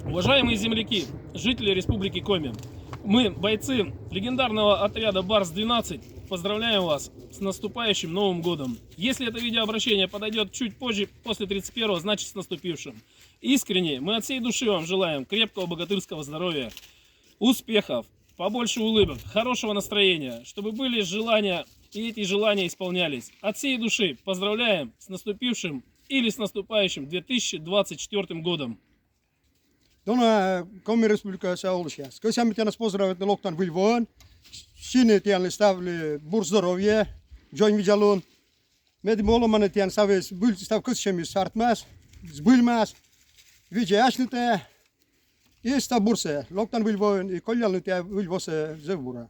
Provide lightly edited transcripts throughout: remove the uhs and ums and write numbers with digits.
Уважаемые земляки, жители Республики Коми, мы, бойцы легендарного отряда Барс-12, поздравляем вас с наступающим Новым годом. Если это видеообращение подойдет чуть позже, после 31-го, значит с наступившим. Искренне мы от всей души вам желаем крепкого богатырского здоровья, успехов, побольше улыбок, хорошего настроения, чтобы были желания и эти желания исполнялись. От всей души поздравляем с наступившим или с наступающим 2024 годом. Dona Komi Republika Saulsia. Скажем, я нас поздравляю на Локтан Вильвон. Сине тян ставли бурздоровье. Джойн Виджалон. Med målomane tjän saves bul stav kutschemi sartmas. Zbulmas. Видje ашните. И ста бурсе. Локтан Вильвон и колялните Вильвосе Зевбура.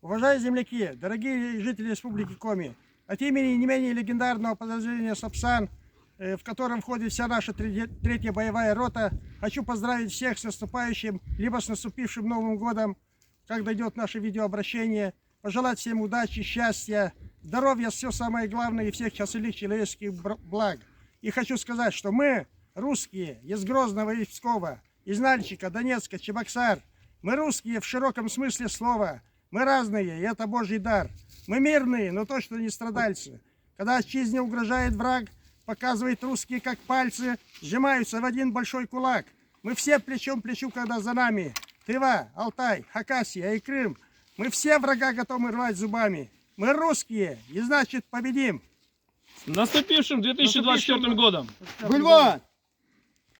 Уважаемые земляки, дорогие жители Республики Коми, от имени не менее легендарного подразделения Сапсан, в котором входит вся наша третья боевая рота, хочу поздравить всех с наступающим, либо с наступившим Новым годом, как дойдет наше видеообращение, пожелать всем удачи, счастья, здоровья, все самое главное и всех счастливых человеческих благ. И хочу сказать, что мы, русские, из Грозного и Пскова, из Нальчика, Донецка, Чебоксар, мы русские в широком смысле слова, мы разные, и это Божий дар. Мы мирные, но точно не страдальцы. Когда отчизне угрожает враг, показывает русские, как пальцы сжимаются в один большой кулак. Мы все плечом к плечу, когда за нами Тыва, Алтай, Хакасия и Крым. Мы все врага готовы рвать зубами. Мы русские, и значит победим. С наступившим 2024 годом! Вильвон!